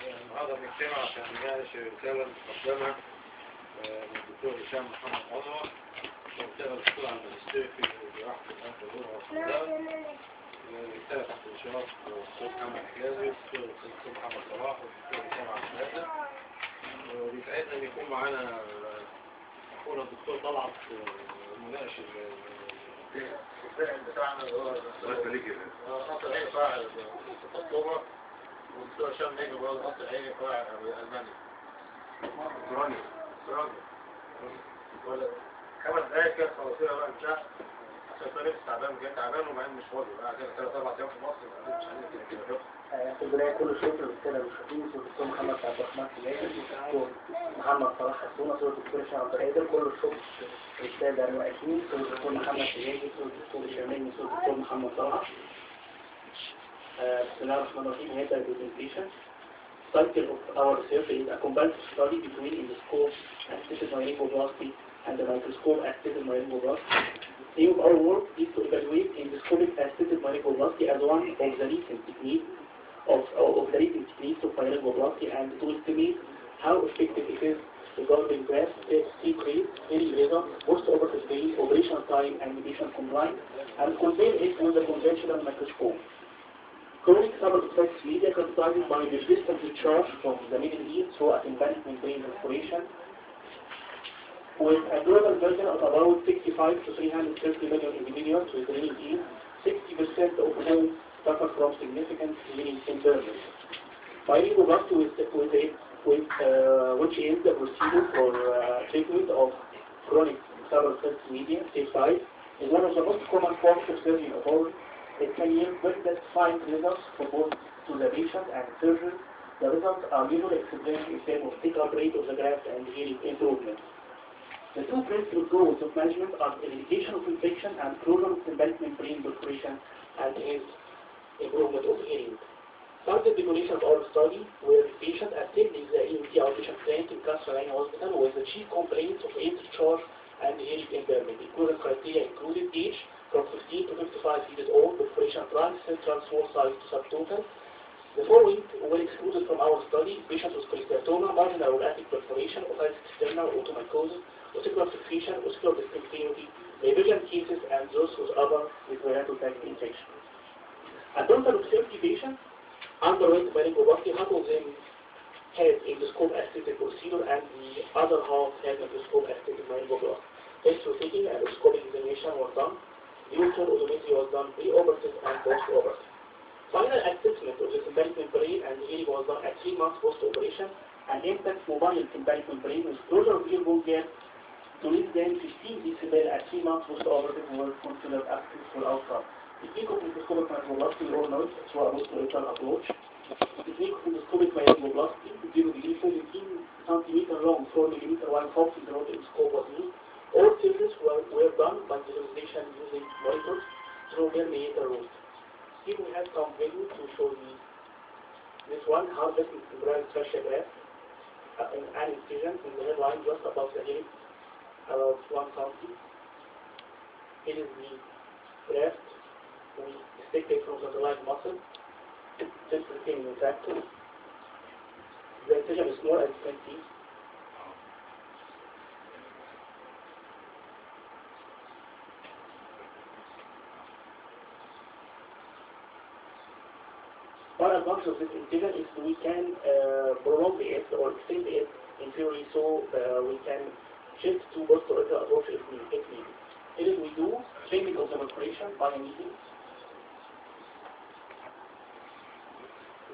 النهارده بنجتمع عشان نناقش رسالة مقدمة من الدكتور هشام محمد انور وبتقرا الدكتور على الماجستير في جراحة الأنف والأذن والصداع. رسالة تحت إشراف الدكتور محمد والدكتور محمد صلاح والدكتور هشام عبد. وبيسعدنا إن يكون معانا أخونا الدكتور طلعت مناقش الفاعل بتاعنا اللي هو ناصر عين فاعل الدكتورة، والدكتور هشام نجم برضه ناصر عين فاعل ألمانيا. ولا 5 دقايق كده خلاصية بقى بتاع عشان طريق تعبان جاي تعبان وبعدين مش فاضي بقى عشان 3-4 أيام في مصر مش عندنا كده. في البداية كل شكر للسادة المشاهدين والدكتور محمد عبد الرحمن والدكتور محمد صلاح حسونة والدكتور هشام عبد القادر. كل الشكر للسادة المؤسسين والدكتور محمد والدكتور هشام والدكتور محمد صلاح. بسم الله الرحمن الرحيم. هذا البرزنتيشن Cycle of our research is a comparative study between endoscope assisted myeloplasty and the microscope assisted myeloplasty. The aim of our work is to evaluate endoscopic assisted myeloplasty as one of the recent techniques of the recent techniques of myeloplasty and to estimate how effective it is regarding graft, decrease, healing results, post-operative pain, operation time, and patient compliance, and compare it with the conventional microscope. Chronic subarachnoid media characterized by persistent discharge from the middle ear through a tympanic membrane perforation with a global burden of about 65 to 330 million individuals with renal ear, 60% of whom suffer from significant hearing impairment. Myeloplasty which is the procedure for treatment of chronic subarachnoid media, stage 5, is one of the most common forms of surgery of all. It can yield very satisfying results for both to the patient and surgeon. The results are usually explained in terms of take-up rate of the graft and healing improvement. The two principal goals of management are eradication of infection and closure of tympanic membrane perforation and hence improvement of healing. Target population of our study were patients attending the EMT outpatient clinic in Castlevania Hospital with the chief complaints of air discharge and hearing impairment. Included criteria included age from 15 to 55 years old, perforation trunk, central small size to subtotal. The following were excluded from our study: patients with cholesteatoma, marginal or attic perforation, otitis externa, automycosis, ossicular fixation, ossicular discontinuity, divergent cases, and those with upper respiratory tract infection. A total of 30 patients underwent myeloplasty. Half of them had endoscope-assisted procedure and the other half had microscope-assisted myeloplasty. History taking and endoscopic examination was done. The ultrasound odometry was done pre-operative and post-operative. Final assessment of the tympanic membrane and healing was done at 3 months post-operation, and impact mobile tympanic membrane with closure of ear bone gap to less than 15 decibel at 3 months post-operative was considered a successful outcome. Technique of endoscopic myeloplasty or noise through a post-operative approach. Technique of endoscopic myeloplasty 0 degree 17 cm long, 4 mm wide half in the endoscope was used. All surgeries were done by visualization using monitors through millimeter route. Here we have some videos to show you. This one, harvest is temporary fascia graft, an incision in the midline just above the hip, about 1 cm. Here is the graft. We stick it from the underlying muscle, just retaining the factor. The incision is small as you can see. One advantage of this incision is we can prolong it or extend it in theory, so we can shift to post-operative approach if needed. Here we do training of the perforation by a needle.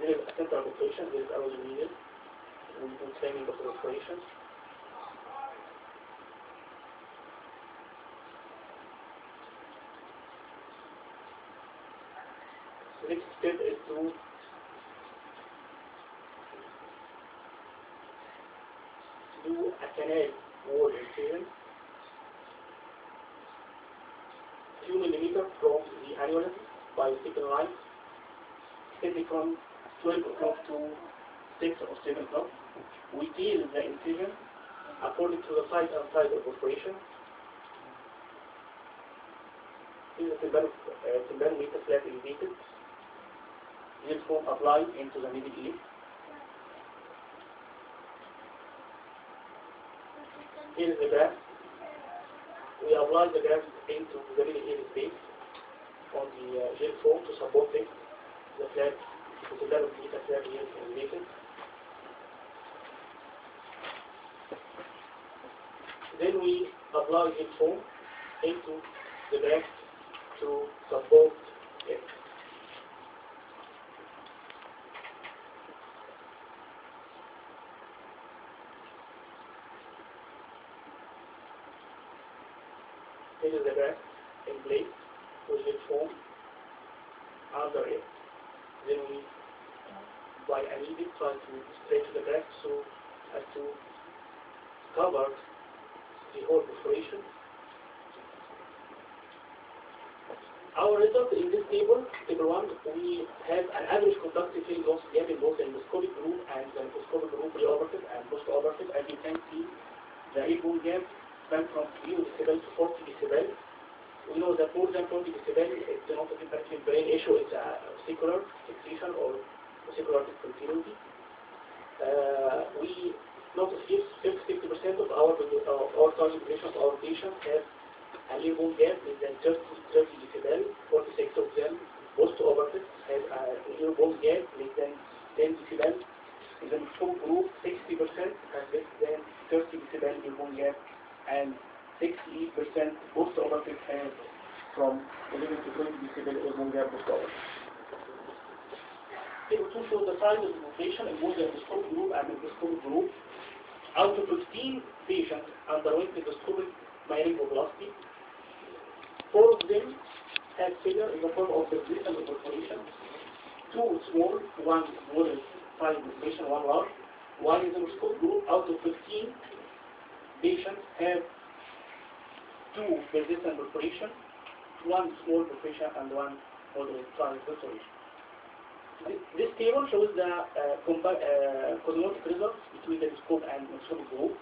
There is a central perforation, there is our needle. We do training of the perforation. The next step is to do a canal wall incision, few millimeters from the annulus by second line, extending from 12 o'clock to 6 or 7 o'clock. We tail the incision according to the size and size of perforation. This is the tympanometer flat elevated. This form applied into the middle ear. Here is the graph. We apply the graph into the middle air space on the gel foam to support it. The flag, the developed beta flag here is related. Then we apply gel foam into the graph to support it. This is the graph in place with gel foam under it. Then we, by annealing, try to stretch the graph so as to cover the whole perforation. Our result in this table, table 1, we have an average conductive field loss gap in both the endoscopic group and the microscopic group, preoperative and postoperative. As you can see, the airborne gap went from 0 decibel to 40 decibel. We know that more than 40 decibel is not a temperature brain issue, it's a vesicular fixation or vesicular discontinuity. We notice here 50% of our target population of our patients have an airborne gap less than 30 decibel, 46 of them post-operative have an airborne gap less than 10 decibel. In the microscopic group, 60% have less than 30 decibel airborne gap, and 68% post-operative have from 11 to 20 decibel airborne gap post-operative. Table 2 shows the size of the population in both the endoscopic group and the microscopic group. Out of 15 patients underwent endoscopic myeloplasty, 4 of them had failure in the form of persistent perforation, 2 small, 1 moderate size perforation, 1 large. While in the microscopic group, out of 15 patients have 2 persistent perforation, 1 small perforation, and 1 moderate size perforation. This table shows the cosmetic results between the endoscope and microscopic group.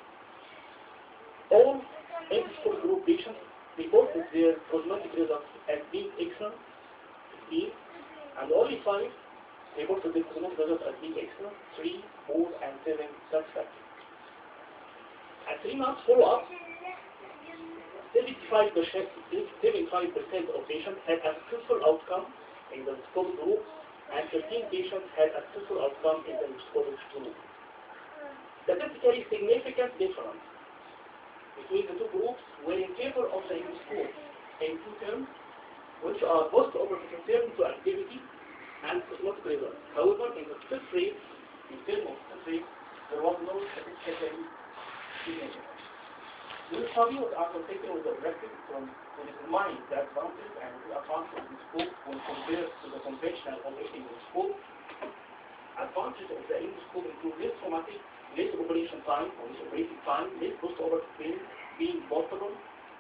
All endoscopic group patients reported their cosmetic results as being excellent, and only 5 reported their cosmetic results as being excellent, 3, 4, and 7 satisfactory. At 3 months follow-up, 75% of patients had a successful outcome in the microscopic group, and 15 patients had a successful outcome in the microscopic group. Statistically significant difference between the 2 groups were in favor of the endoscope in 2 terms, which are post-operative return to activity and cosmetic results. However, in the success rate, in terms of success rate, there was no statistically significance. This study was undertaken with the objective to determine the advantages and disadvantages of the scope when compared to the conventional operating scope. Advantages of the endoscope include less traumatic, less operation time, or less operating time, less post-operative pain, being portable,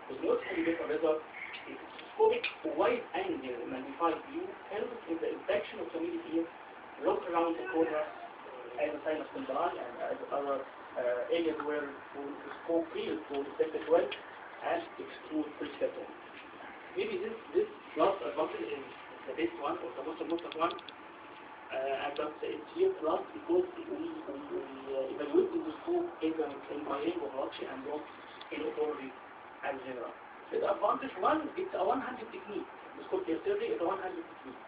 with no better result. The endoscopic wide-angle magnified view helps in the inspection of the middle ear, look around the corner, as a sinus temporale and as other areas where the scope fails to detect it well and exclude pre-step. Maybe this last advantage is the best one or the most important one. And that's it's here plus because we evaluate the scope in myeloplasty and not in authority as general. The advantage one, it's a one-handed technique. The scope surgery is a one-handed technique.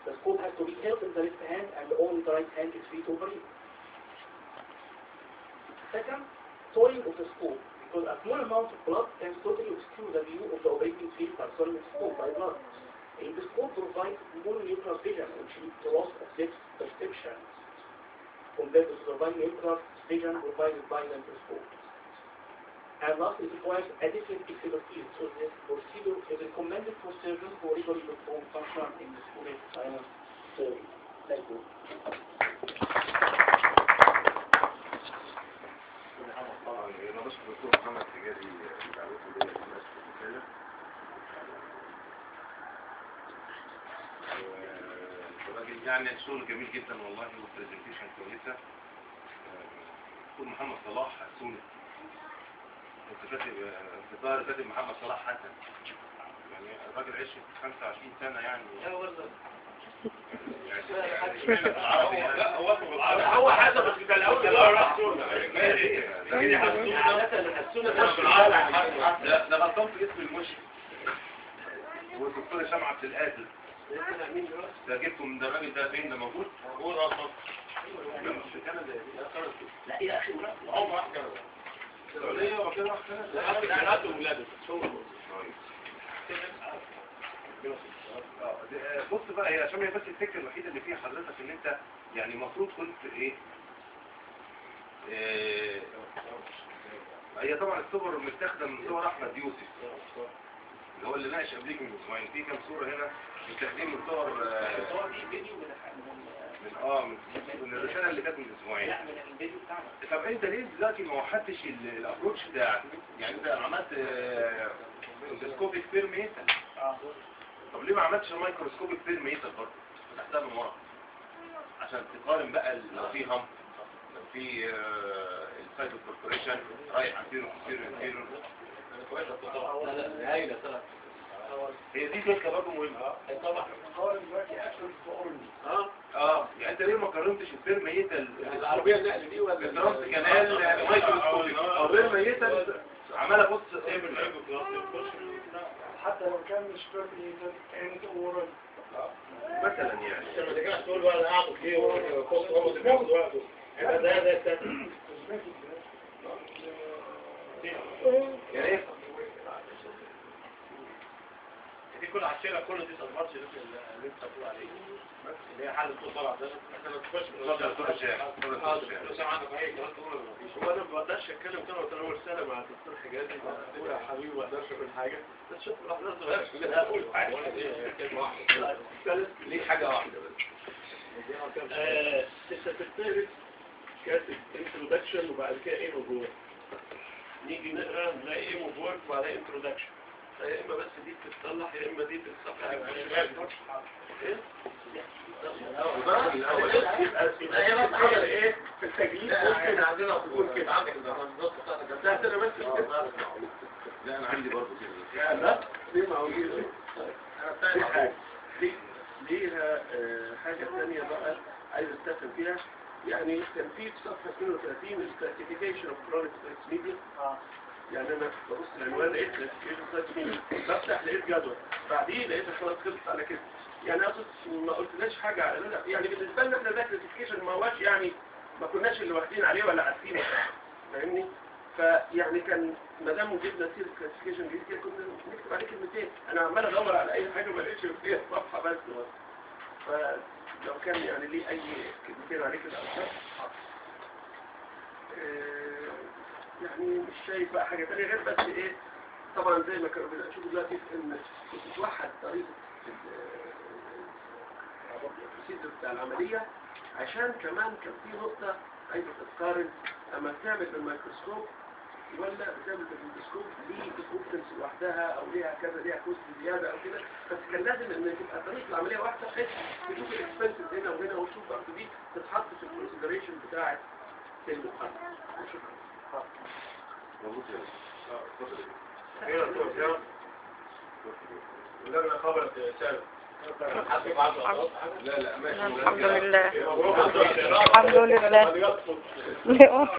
The scope has to be held in the left hand and only the right hand is free to operate. Second, swelling of the scope, because a small amount of blood can totally obscure the view of the operating field by swelling the scope by blood. And the scope provides mononuclear vision, which leads to loss of depth perception, compared to the vision provided by the endoscope. And last, it requires a different expertise, so this procedure is recommended for surgeons who regularly perform functional endoscopic sinus surgery. Thank you. أنا بشكر الدكتور محمد تجاري دعوته لي الناس في الرسالة. الراجل يعني شغل جميل جدا والله والبرزنتيشن كويسة. الدكتور محمد صلاح سوني. انت كاتب في الظاهر كاتب محمد صلاح حسن. يعني الراجل عاش 25 سنة يعني. العربي لا هو بالعربي هو حاجه بس ده الاول راح لكن حسونا لا ده غلطان في اسم المشرف والدكتور هشام عبد القادر ده جبته من الراجل ده فين ده موجود هو غلطان في كندا لا يا اخي عمر راح كندا السعوديه وكده راح كندا لا عنده ولاده بص بقى هي عشان هي بس الفكره الوحيده اللي فيها حضرتك ان انت يعني المفروض كنت ايه هي طبعا الصور متاخده من صور احمد يوسف اللي هو اللي ناقش قبليك من اسبوعين في كام صوره هنا متاخدين من صور من الرساله اللي كانت من اسبوعين. لا من الفيديو بتاعنا. طب انت ليه دلوقتي ما وحدتش الابروتش بتاعك؟ يعني انت عملت اندوسكوبيك بير ميتال. طب ليه ما عملتش الميكروسكوبيك بير ميتال برضه؟ فتحتها من ورا عشان تقارن بقى لو في هم لو في السايتو كوربوريشن رايح عندنا كتير لا هايله طبعا. هي دي فكره برضه مهمه. طبعا قارن دلوقتي اكشن فورم. يعني انت ليه ما قارنتش البير ميتال العربيه النقل دي ولا الترانس كانال مايكروسكوبيك او بير ميتال عماله بص حتى لو كان مش بيرميتال كانت اورال مثلا يعني لما تيجي تقول بقى انا اعمل ايه هو اللي بياخد وقته يبقى ده يعني ايه دي كل عشيره كل دي صدمات اللي انت بتقول عليه بس اللي هي حل الصوت طبعا ده احنا ما نخش دكتور هشام عندك اي كلام تقوله ولا مفيش هو انا ما بقدرش اتكلم كده اول سنه مع الدكتور حجازي بقول يا حبيبي ما اقدرش اقول حاجه بس شوف الاحداث صغيره كده هقول حاجه كلمه واحده ليه حاجه واحده بس السكرتير كاتب انترودكشن وبعد كده ايه موجود نيجي نقرا نلاقي ايه موجود وبعدين انترودكشن يا اما بس دي بتتصلح يا اما دي بتتصلح ايه يبقى هي بس حاجه ايه في التجليد ممكن عندنا تقول كده عندك النظام بتاعتك انا بس لا انا عندي برضه كده لا ليه معقول انا بتاعي حاجه ليها حاجه ثانيه بقى عايز استفهم فيها يعني كان في صفحه 32 الكلاسيفيكيشن اوف كرونيك ستريس ميديا يعني انا ببص العنوان لقيت كلاسيفيكيشن بفتح لقيت جدول بعدين لقيت خلاص خلصت على كده يعني اقصد ما قلتلاش حاجه يعني بالنسبه لنا احنا ده كلاسيفيكيشن ما هوش يعني ما كناش اللي واخدين عليه ولا عارفينه فاهمني فيعني كان ما دام جبنا سيره كلاسيفيكيشن جديد كده كنا نكتب عليه كلمتين انا عمال ادور على اي حاجه ما لقيتش فيها صفحه بس فلو كان يعني ليه اي كلمتين عليه كده يعني مش شايف بقى حاجه ثانيه غير بس ايه طبعا زي ما كانوا بنشوف دلوقتي ان تتوحد طريقه البروسيدور بتاع العمليه عشان كمان كان في نقطه عايزه تتقارن اما بتعمل بالميكروسكوب ولا بتعمل بالميكروسكوب ليه الكوبتنس لوحدها او ليها كذا ليها كوست زياده او كده بس كان لازم ان تبقى طريقه العمليه واحده بحيث تشوف الاكسبنسز هنا وهنا وتشوف برضه دي تتحط في الكونسيدريشن بتاعه المقارنه. شكرا. مظبوط ولما خبرت سالم لا ماشي الحمد لله الحمد لله